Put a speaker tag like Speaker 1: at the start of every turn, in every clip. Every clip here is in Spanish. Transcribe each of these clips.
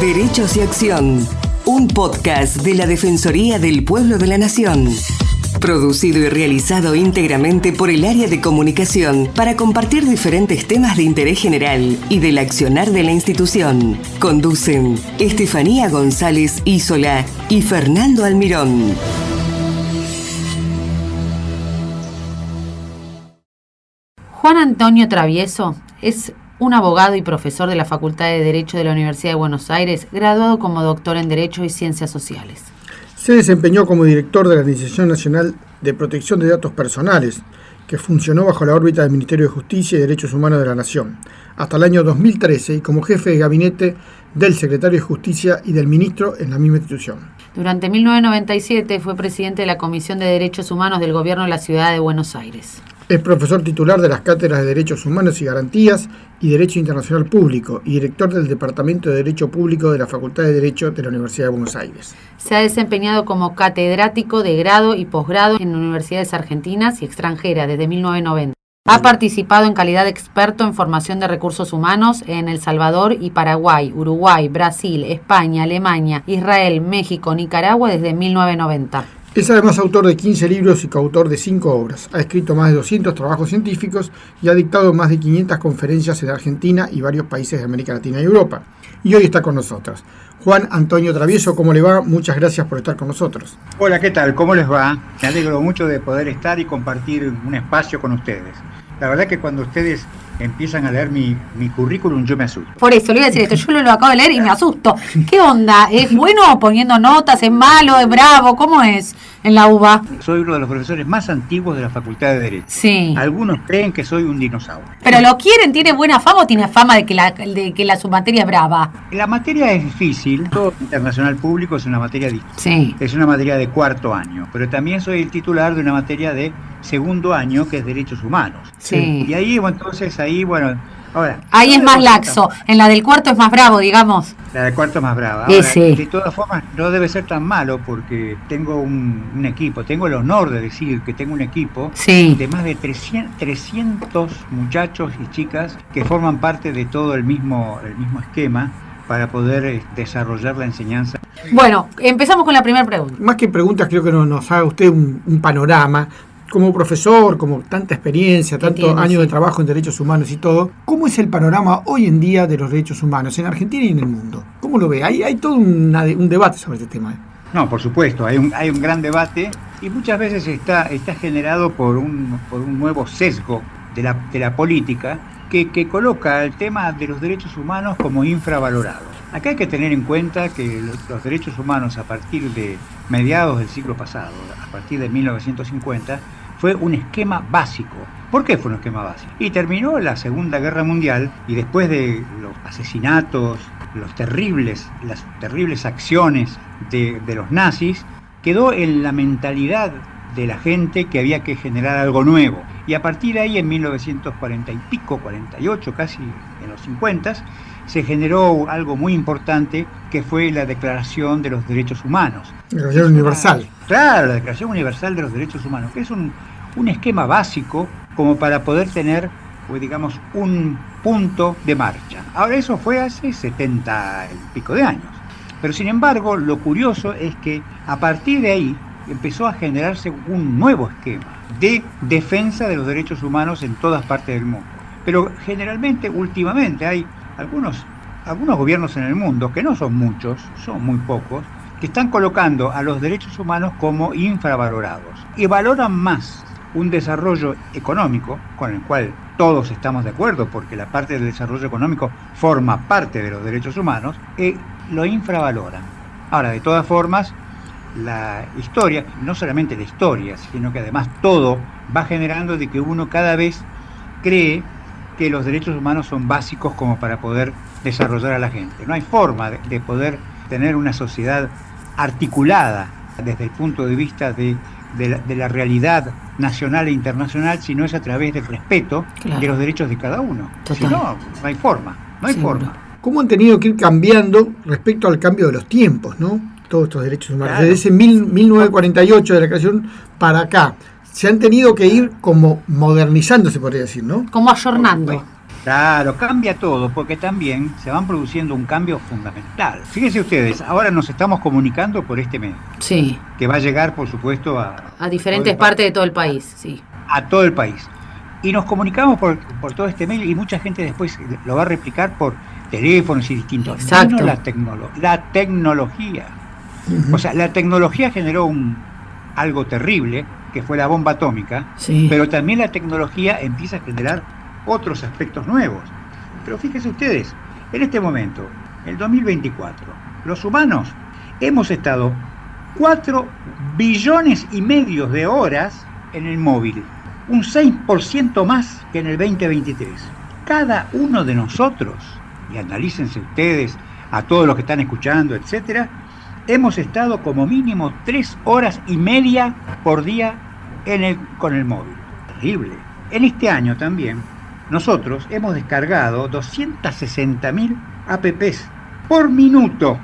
Speaker 1: Derechos y Acción, un podcast de la Defensoría del Pueblo de la Nación. Producido y realizado íntegramente por el área de comunicación para compartir diferentes temas de interés general y del accionar de la institución. Conducen Estefanía González Isola y Fernando Almirón.
Speaker 2: Juan Antonio Travieso es un abogado y profesor de la Facultad de Derecho de la Universidad de Buenos Aires, graduado como doctor en Derecho y Ciencias Sociales.
Speaker 3: Se desempeñó como director de la Administración Nacional de Protección de Datos Personales, que funcionó bajo la órbita del Ministerio de Justicia y Derechos Humanos de la Nación, hasta el año 2013 y como jefe de gabinete del secretario de Justicia y del ministro en la misma institución.
Speaker 2: Durante 1997 fue presidente de la Comisión de Derechos Humanos del Gobierno de la Ciudad de Buenos Aires.
Speaker 3: Es profesor titular de las cátedras de Derechos Humanos y Garantías y Derecho Internacional Público y director del Departamento de Derecho Público de la Facultad de Derecho de la Universidad de Buenos Aires.
Speaker 2: Se ha desempeñado como catedrático de grado y posgrado en universidades argentinas y extranjeras desde 1990. Ha participado en calidad de experto en formación de recursos humanos en El Salvador y Paraguay, Uruguay, Brasil, España, Alemania, Israel, México, Nicaragua desde 1990.
Speaker 3: Es además autor de 15 libros y coautor de 5 obras. Ha escrito más de 200 trabajos científicos y ha dictado más de 500 conferencias en Argentina y varios países de América Latina y Europa. Y hoy está con nosotros. Juan Antonio Travieso, ¿cómo le va? Muchas gracias por estar con nosotros.
Speaker 4: Hola, ¿qué tal? ¿Cómo les va? Me alegro mucho de poder estar y compartir un espacio con ustedes. La verdad que cuando ustedes empiezan a leer mi currículum, yo me asusto.
Speaker 2: Por eso le iba a decir esto, yo lo acabo de leer y me asusto. ¿Qué onda? ¿Es bueno poniendo notas? ¿Es malo? ¿Es bravo? ¿Cómo es en la UBA?
Speaker 4: Soy uno de los profesores más antiguos de la Facultad de Derecho.
Speaker 2: Sí.
Speaker 4: Algunos creen que soy un dinosaurio.
Speaker 2: ¿Pero lo quieren? ¿Tiene buena fama o tiene fama de que su materia es brava?
Speaker 4: La materia es difícil. Todo internacional público es una materia difícil.
Speaker 2: Sí.
Speaker 4: Es una materia de cuarto año. Pero también soy el titular de una materia de segundo año, que es Derechos Humanos.
Speaker 2: Sí.
Speaker 4: Y ahí, entonces, ahora...
Speaker 2: Ahí es más laxo, en la del cuarto es más bravo, digamos.
Speaker 4: La del cuarto es más brava. Ahora,
Speaker 2: Sí.
Speaker 4: de todas formas, no debe ser tan malo porque tengo un equipo. Tengo el honor de decir que tengo un equipo de más de 300 muchachos y chicas que forman parte de todo el mismo esquema para poder desarrollar la enseñanza.
Speaker 2: Bueno, empezamos con la primera pregunta.
Speaker 3: Más que preguntas, creo que nos haga usted un panorama. Como profesor, como tanta experiencia, tantos años de trabajo en derechos humanos y todo, ¿cómo es el panorama hoy en día de los derechos humanos en Argentina y en el mundo? ¿Cómo lo ve? Hay todo un debate sobre este tema.
Speaker 4: No, por supuesto, hay un gran debate y muchas veces está generado por un nuevo sesgo de la política que coloca el tema de los derechos humanos como infravalorado. Acá hay que tener en cuenta que los derechos humanos a partir de mediados del siglo pasado, a partir de 1950, fue un esquema básico. ¿Por qué fue un esquema básico? Y terminó la Segunda Guerra Mundial y después de los asesinatos, las terribles acciones de los nazis, quedó en la mentalidad de la gente que había que generar algo nuevo. Y a partir de ahí, en 1940 y pico, 48, casi en los 50, se generó algo muy importante que fue la Declaración de los Derechos Humanos.
Speaker 3: La Declaración Universal.
Speaker 4: Claro, la Declaración Universal de los Derechos Humanos, que es un esquema básico como para poder tener, pues, digamos, un punto de marcha. Ahora, eso fue hace 70 y pico de años. Pero sin embargo, lo curioso es que a partir de ahí empezó a generarse un nuevo esquema de defensa de los derechos humanos en todas partes del mundo. Pero generalmente, últimamente, hay algunos gobiernos en el mundo, que no son muchos, son muy pocos, que están colocando a los derechos humanos como infravalorados y valoran más un desarrollo económico, con el cual todos estamos de acuerdo, porque la parte del desarrollo económico forma parte de los derechos humanos, lo infravaloran. Ahora, de todas formas, la historia, no solamente la historia, sino que además todo va generando de que uno cada vez cree que los derechos humanos son básicos como para poder desarrollar a la gente. No hay forma de poder tener una sociedad articulada desde el punto de vista de la realidad nacional e internacional, si no es a través del respeto de los derechos de cada uno. Si no, no hay forma, forma.
Speaker 3: ¿Cómo han tenido que ir cambiando respecto al cambio de los tiempos, no? Todos estos derechos humanos.
Speaker 4: Claro.
Speaker 3: Desde ese 1948 de la creación para acá, se han tenido que ir como modernizando, se podría decir, ¿no?
Speaker 2: Como ayornando.
Speaker 4: Claro, cambia todo, porque también se van produciendo un cambio fundamental. Fíjense ustedes, ahora nos estamos comunicando por este medio,
Speaker 2: Sí.
Speaker 4: que va a llegar, por supuesto,
Speaker 2: A diferentes partes de todo el país, sí.
Speaker 4: a todo el país. Y nos comunicamos por todo este mail y mucha gente después lo va a replicar por teléfonos y distintos.
Speaker 2: Exacto.
Speaker 4: Vino la tecnología. O sea, la tecnología generó algo terrible, que fue la bomba atómica,
Speaker 2: Sí.
Speaker 4: pero también la tecnología empieza a generar otros aspectos nuevos. Pero fíjense ustedes, en este momento, el 2024, los humanos hemos estado 4,5 billones de horas en el móvil, un 6% más que en el 2023. Cada uno de nosotros, y analícense ustedes, a todos los que están escuchando, etcétera, hemos estado como mínimo 3,5 horas por día con el móvil. Terrible. En este año también, nosotros hemos descargado 260.000 apps por minuto.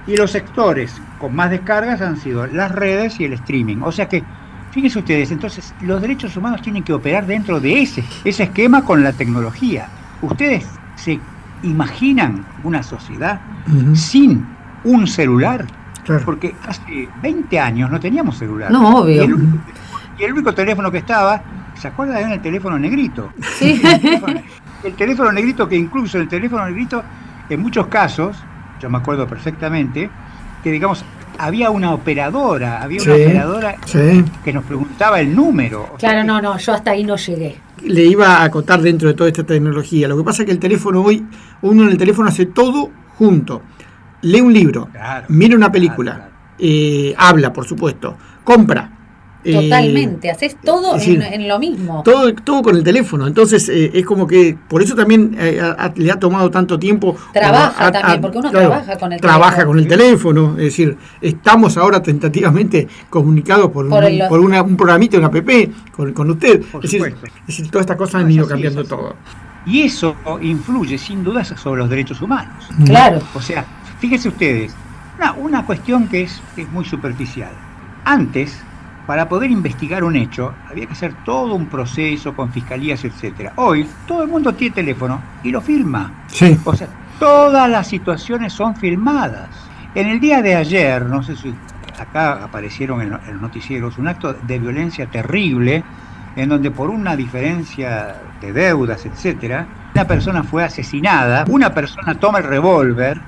Speaker 4: Y los sectores con más descargas han sido las redes y el streaming. O sea que, fíjense ustedes, entonces los derechos humanos tienen que operar dentro de ese esquema con la tecnología. ¿Ustedes se imaginan una sociedad sin un celular?
Speaker 3: Claro.
Speaker 4: Porque hace 20 años no teníamos celular.
Speaker 2: No, obvio.
Speaker 4: Y el único teléfono que estaba, ¿se acuerdan del teléfono negrito?
Speaker 2: Sí.
Speaker 4: El teléfono negrito, que incluso el teléfono negrito, en muchos casos, yo me acuerdo perfectamente, que digamos, había una operadora
Speaker 3: Sí.
Speaker 4: que nos preguntaba el número. O sea,
Speaker 2: Claro, no, yo hasta ahí no llegué.
Speaker 3: Le iba a acotar dentro de toda esta tecnología. Lo que pasa es que el teléfono hoy, uno en el teléfono hace todo junto. Lee un libro,
Speaker 4: Claro,
Speaker 3: mira una película, habla, por supuesto, compra.
Speaker 2: Totalmente, haces todo
Speaker 3: es decir,
Speaker 2: en lo mismo.
Speaker 3: Todo con el teléfono. Entonces, es como que por eso también le ha tomado tanto tiempo.
Speaker 2: Trabaja también, porque uno trabaja con el
Speaker 3: trabaja
Speaker 2: teléfono.
Speaker 3: con el teléfono. Es decir, estamos ahora tentativamente comunicados por un programita, una app con usted.
Speaker 4: Por
Speaker 3: es
Speaker 4: supuesto.
Speaker 3: decir, todas estas cosas han ido cambiando todo.
Speaker 4: Y eso influye sin dudas sobre los derechos humanos.
Speaker 2: Claro.
Speaker 4: O sea, fíjense ustedes, una cuestión que es muy superficial. Antes, para poder investigar un hecho, había que hacer todo un proceso con fiscalías, etcétera. Hoy, todo el mundo tiene teléfono y lo filma.
Speaker 3: Sí.
Speaker 4: O sea, todas las situaciones son filmadas. En el día de ayer, no sé si acá aparecieron en los noticieros, un acto de violencia terrible, en donde por una diferencia de deudas, etcétera, una persona fue asesinada, una persona toma el revólver,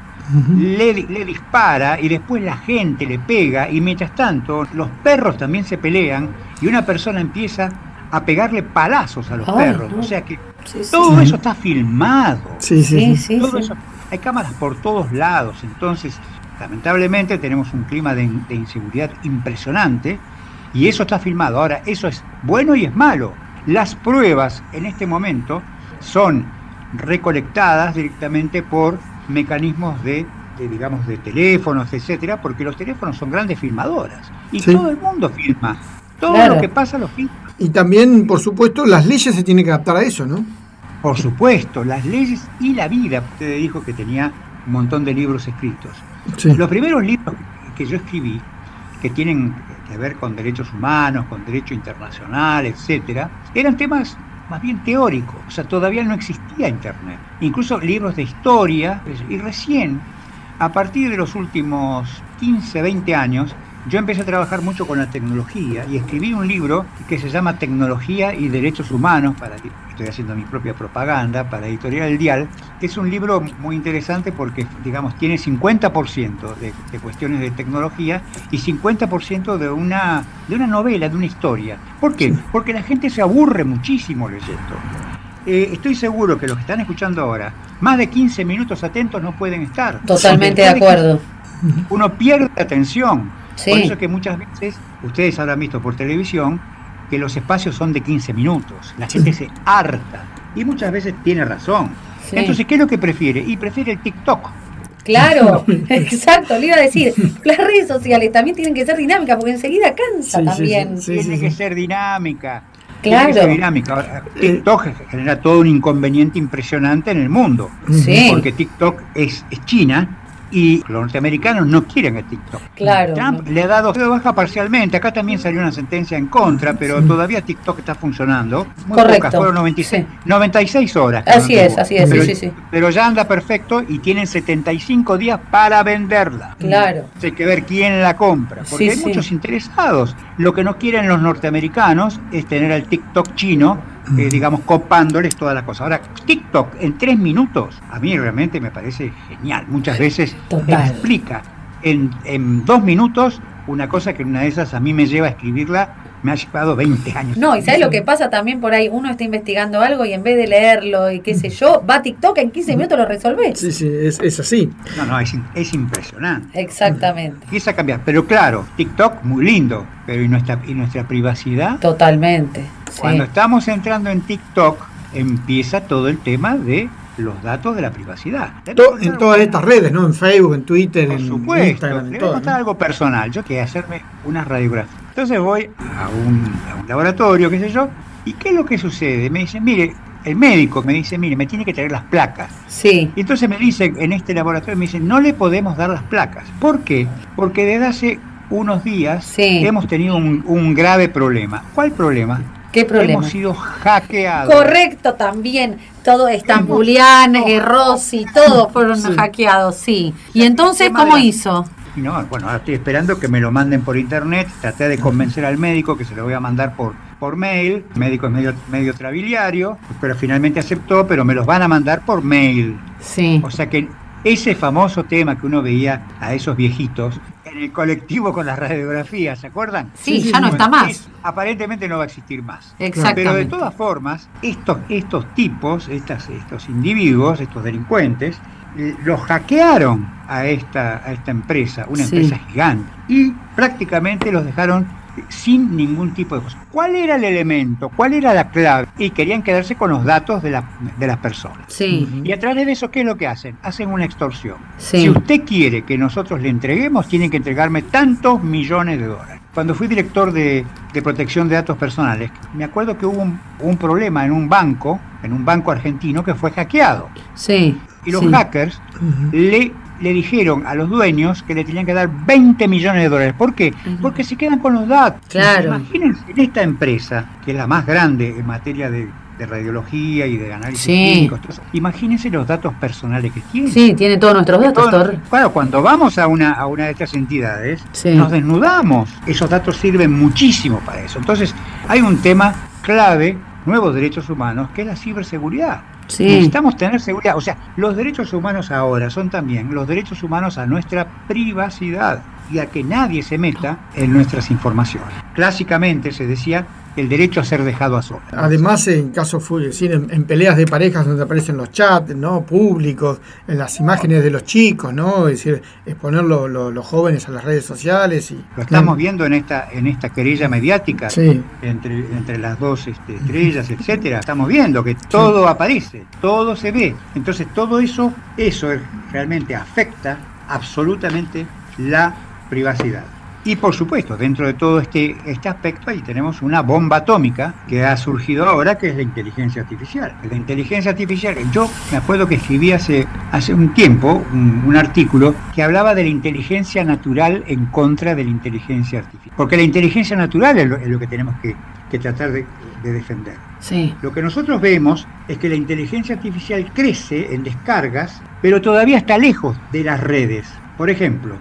Speaker 4: le dispara y después la gente le pega, y mientras tanto los perros también se pelean y una persona empieza a pegarle palazos a los perros.
Speaker 2: No.
Speaker 4: O sea que
Speaker 2: Sí,
Speaker 4: todo eso está filmado.
Speaker 2: Sí.
Speaker 4: Todo eso, hay cámaras por todos lados. Entonces, lamentablemente tenemos un clima de inseguridad impresionante y eso está filmado. Ahora, eso es bueno y es malo. Las pruebas en este momento son recolectadas directamente por mecanismos de teléfonos, etcétera, porque los teléfonos son grandes filmadoras y todo el mundo filma. Todo lo que pasa lo filma.
Speaker 3: Y también, por supuesto, las leyes se tienen que adaptar a eso, ¿no?
Speaker 4: Por supuesto, las leyes y la vida. Usted dijo que tenía un montón de libros escritos.
Speaker 3: Sí.
Speaker 4: Los primeros libros que yo escribí, que tienen que ver con derechos humanos, con derecho internacional, etcétera, eran temas más bien teóricos. O sea, todavía no existía Internet. Incluso libros de historia. Y recién, a partir de los últimos 15, 20 años, yo empecé a trabajar mucho con la tecnología y escribí un libro que se llama Tecnología y Derechos Humanos, estoy haciendo mi propia propaganda, para Editorial El Dial, que es un libro muy interesante porque, digamos, tiene 50% de cuestiones de tecnología y 50% de una novela, de una historia. ¿Por qué? Porque la gente se aburre muchísimo leyendo. Estoy seguro que los que están escuchando ahora, más de 15 minutos atentos no pueden estar.
Speaker 2: Totalmente de acuerdo.
Speaker 4: Uno pierde atención.
Speaker 2: Sí.
Speaker 4: Por eso es que muchas veces, ustedes habrán visto por televisión, que los espacios son de 15 minutos. La gente se harta. Y muchas veces tiene razón.
Speaker 2: Sí.
Speaker 4: Entonces, ¿qué es lo que prefiere? Y prefiere el TikTok.
Speaker 2: Claro, exacto, le iba a decir, las redes sociales también tienen que ser dinámicas porque enseguida cansa también.
Speaker 4: Tiene que ser dinámica.
Speaker 2: Claro.
Speaker 4: Tiene que ser dinámica. Ahora, TikTok genera todo un inconveniente impresionante en el mundo.
Speaker 2: Sí.
Speaker 4: Porque TikTok es China Y los norteamericanos no quieren el TikTok.
Speaker 2: Claro.
Speaker 4: Trump le ha dado de baja parcialmente. Acá también salió una sentencia en contra, pero todavía TikTok está funcionando. Muy
Speaker 2: Correcto.
Speaker 4: pocas, fueron 96 horas.
Speaker 2: Así es,
Speaker 4: pero,
Speaker 2: sí.
Speaker 4: Pero ya anda perfecto y tienen 75 días para venderla.
Speaker 2: Claro.
Speaker 4: Hay que ver quién la compra, porque hay muchos interesados. Lo que no quieren los norteamericanos es tener al TikTok chino, digamos, copándoles toda la cosa. Ahora, TikTok en 3 minutos, a mí realmente me parece genial. Muchas veces explica en 2 minutos una cosa que una de esas a mí me lleva a escribirla, me ha llevado 20 años.
Speaker 2: No, y ¿sabes lo que pasa también por ahí? Uno está investigando algo y en vez de leerlo y qué sé yo, va a TikTok, en 15 minutos lo resolvés.
Speaker 3: Sí, es así.
Speaker 4: No, es impresionante.
Speaker 2: Exactamente.
Speaker 4: Empieza a cambiar. Pero claro, TikTok muy lindo, pero ¿y nuestra privacidad?
Speaker 2: Totalmente.
Speaker 4: Cuando estamos entrando en TikTok, empieza todo el tema de los datos de la privacidad.
Speaker 3: En todas estas redes, ¿no? En Facebook, en Twitter,
Speaker 4: Por
Speaker 3: en
Speaker 4: supuesto,
Speaker 3: Instagram, en
Speaker 4: le voy a
Speaker 3: todo.
Speaker 4: contar algo personal. Yo quería hacerme unas radiografías. Entonces voy a un laboratorio, qué sé yo, y ¿qué es lo que sucede? Me dicen, mire, el médico me dice, mire, me tiene que traer las placas.
Speaker 2: Sí.
Speaker 4: Y entonces me dice, en este laboratorio, me dicen, no le podemos dar las placas. ¿Por qué? Porque desde hace unos días hemos tenido un grave problema. ¿Cuál problema?
Speaker 2: ¿Qué problema?
Speaker 4: Hemos sido hackeados.
Speaker 2: Correcto, también. Todo Estambulianes, Rossi, todos fueron hackeados, sí. ¿Y entonces cómo hizo?
Speaker 4: Y no, bueno, ahora estoy esperando que me lo manden por internet. Traté de convencer al médico que se lo voy a mandar por mail. El médico es medio trabiliario, pero finalmente aceptó, pero me los van a mandar por mail.
Speaker 2: Sí.
Speaker 4: O sea que ese famoso tema que uno veía a esos viejitos en el colectivo con las radiografías, ¿se acuerdan?
Speaker 2: Sí, ya no está más.
Speaker 4: Aparentemente no va a existir más.
Speaker 2: Exactamente.
Speaker 4: Pero de todas formas, estos tipos, estos individuos, estos delincuentes, los hackearon a esta empresa, una empresa gigante, y prácticamente los dejaron sin ningún tipo de cosa. ¿Cuál era el elemento? ¿Cuál era la clave? Y querían quedarse con los datos de las personas.
Speaker 2: Sí.
Speaker 4: Y a través de eso, ¿qué es lo que hacen? Hacen una extorsión.
Speaker 2: Sí.
Speaker 4: Si usted quiere que nosotros le entreguemos, tiene que entregarme tantos millones de dólares. Cuando fui director de protección de datos personales, me acuerdo que hubo un problema en un banco argentino que fue hackeado.
Speaker 2: Sí.
Speaker 4: Y los hackers le dijeron a los dueños que le tenían que dar 20 millones de dólares. ¿Por qué? Porque se quedan con los datos.
Speaker 2: Claro.
Speaker 4: Imagínense en esta empresa, que es la más grande en materia de radiología y de análisis clínicos, imagínense los datos personales que tiene.
Speaker 2: Sí, tiene todos nuestros datos.
Speaker 4: Claro, cuando vamos a una de estas entidades, nos desnudamos. Esos datos sirven muchísimo para eso. Entonces, hay un tema clave, nuevos derechos humanos, que es la ciberseguridad.
Speaker 2: Sí.
Speaker 4: Necesitamos tener seguridad. O sea, los derechos humanos ahora son también los derechos humanos a nuestra privacidad y a que nadie se meta en nuestras informaciones. Clásicamente se decía el derecho a ser dejado a solas.
Speaker 3: Además, en casos en peleas de parejas donde aparecen los chats, ¿no? Públicos, en las imágenes de los chicos, ¿no? Es decir, exponer los jóvenes a las redes sociales.
Speaker 4: Lo estamos viendo en esta querella mediática entre las dos estrellas, etcétera. Estamos viendo que todo aparece, todo se ve. Entonces todo eso realmente afecta absolutamente la privacidad. Y por supuesto, dentro de todo este aspecto, ahí tenemos una bomba atómica que ha surgido ahora, que es la inteligencia artificial. La inteligencia artificial, yo me acuerdo que escribí hace un tiempo un artículo que hablaba de la inteligencia natural en contra de la inteligencia artificial. Porque la inteligencia natural es lo que tenemos que tratar de defender.
Speaker 2: Sí.
Speaker 4: Lo que nosotros vemos es que la inteligencia artificial crece en descargas, pero todavía está lejos de las redes. Por ejemplo,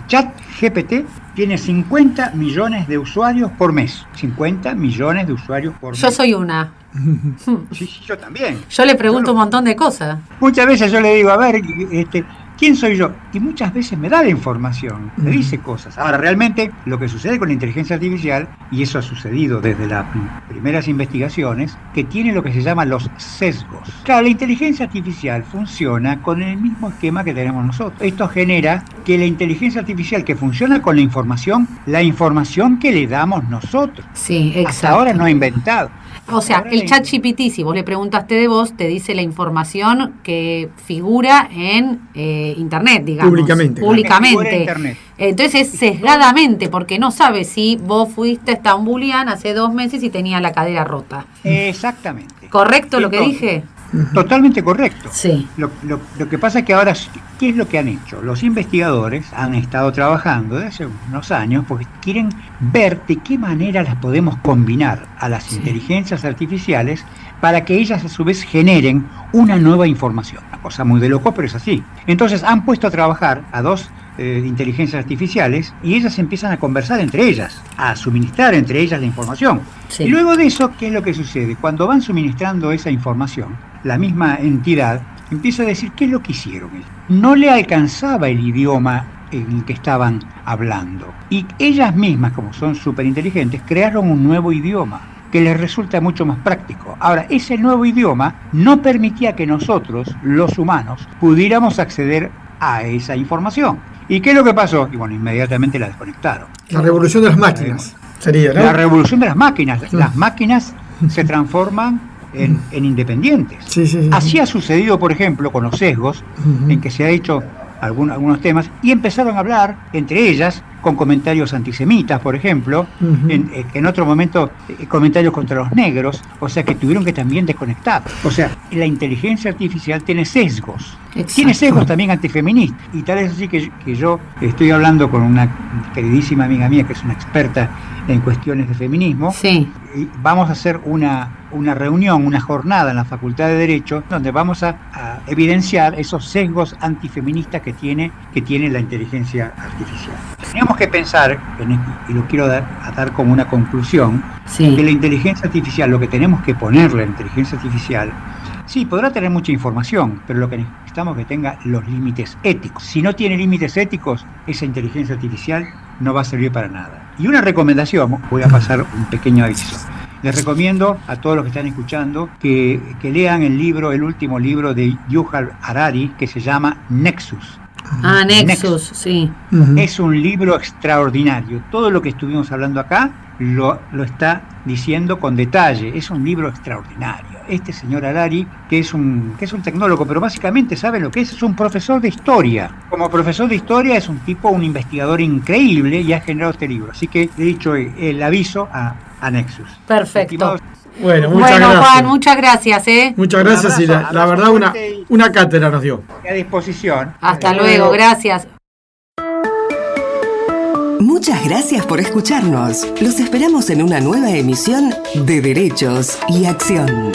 Speaker 4: ChatGPT tiene 50 millones de usuarios por mes. 50 millones de usuarios por mes.
Speaker 2: Yo soy una.
Speaker 4: Sí, yo también.
Speaker 2: Yo le pregunto un montón de cosas.
Speaker 4: Muchas veces yo le digo, a ver, ¿quién soy yo? Y muchas veces me da la información, me dice cosas. Ahora, realmente lo que sucede con la inteligencia artificial, y eso ha sucedido desde las primeras investigaciones, que tiene lo que se llama los sesgos. Claro, la inteligencia artificial funciona con el mismo esquema que tenemos nosotros. Esto genera que la inteligencia artificial que funciona con la información que le damos nosotros.
Speaker 2: Sí, exacto.
Speaker 4: Hasta ahora no ha inventado.
Speaker 2: O sea, el ChatGPT, si vos le preguntaste de vos, te dice la información que figura en Internet, digamos. Públicamente.
Speaker 4: Internet.
Speaker 2: Entonces es sesgadamente, porque no sabe si vos fuiste a Estambulian hace 2 meses y tenía la cadera rota.
Speaker 4: Exactamente.
Speaker 2: ¿Correcto lo que dije?
Speaker 4: Totalmente correcto.
Speaker 2: Sí.
Speaker 4: Lo que pasa es que ahora, ¿qué es lo que han hecho? Los investigadores han estado trabajando desde hace unos años porque quieren ver de qué manera las podemos combinar a las inteligencias artificiales para que ellas a su vez generen una nueva información. Una cosa muy de loco, pero es así. Entonces han puesto a trabajar a dos inteligencias artificiales y ellas empiezan a conversar entre ellas, a suministrar entre ellas la información.
Speaker 2: Sí.
Speaker 4: Y luego de eso, ¿qué es lo que sucede? Cuando van suministrando esa información, la misma entidad empieza a decir qué es lo que hicieron. No le alcanzaba el idioma en el que estaban hablando. Y ellas mismas, como son súper inteligentes, crearon un nuevo idioma que les resulta mucho más práctico. Ahora, ese nuevo idioma no permitía que nosotros, los humanos, pudiéramos acceder a esa información. ¿Y qué es lo que pasó? Y bueno, inmediatamente la desconectaron.
Speaker 3: La revolución de las máquinas sería, ¿no?
Speaker 4: La revolución de las máquinas. Las máquinas se transforman en independientes.
Speaker 3: Sí.
Speaker 4: Así ha sucedido, por ejemplo, con los sesgos, en que se ha hecho algunos temas, y empezaron a hablar entre ellas con comentarios antisemitas, por ejemplo, en otro momento comentarios contra los negros, o sea que tuvieron que también desconectar. O sea, la inteligencia artificial tiene sesgos.
Speaker 2: Exacto.
Speaker 4: Tiene sesgos también antifeministas, y tal es así que yo estoy hablando con una queridísima amiga mía que es una experta en cuestiones de feminismo.
Speaker 2: Sí.
Speaker 4: Y vamos a hacer una reunión, una jornada en la Facultad de Derecho, donde vamos a evidenciar esos sesgos antifeministas que tiene la inteligencia artificial. Tenemos que pensar, y lo quiero dar como una conclusión, que la inteligencia artificial, lo que tenemos que ponerle a la inteligencia artificial, sí, podrá tener mucha información, pero lo que necesitamos es que tenga los límites éticos. Si no tiene límites éticos, esa inteligencia artificial no va a servir para nada. Y una recomendación, voy a pasar un pequeño aviso. Les recomiendo a todos los que están escuchando que lean el último libro de Yuval Harari, que se llama Nexus.
Speaker 2: Nexus, sí.
Speaker 4: Es un libro extraordinario. Todo lo que estuvimos hablando acá lo está diciendo con detalle. Es un libro extraordinario. Este señor Harari, que es un tecnólogo, pero básicamente sabe lo que es un profesor de historia. Como profesor de historia es un investigador increíble y ha generado este libro. Así que he dicho el aviso a Nexus.
Speaker 2: Perfecto.
Speaker 4: Estimados,
Speaker 3: Bueno, muchas gracias.
Speaker 2: Juan, muchas gracias.
Speaker 3: Muchas gracias y la verdad una cátedra nos dio.
Speaker 4: A disposición.
Speaker 2: Hasta luego, gracias.
Speaker 1: Muchas gracias por escucharnos. Los esperamos en una nueva emisión de Derechos y Acción.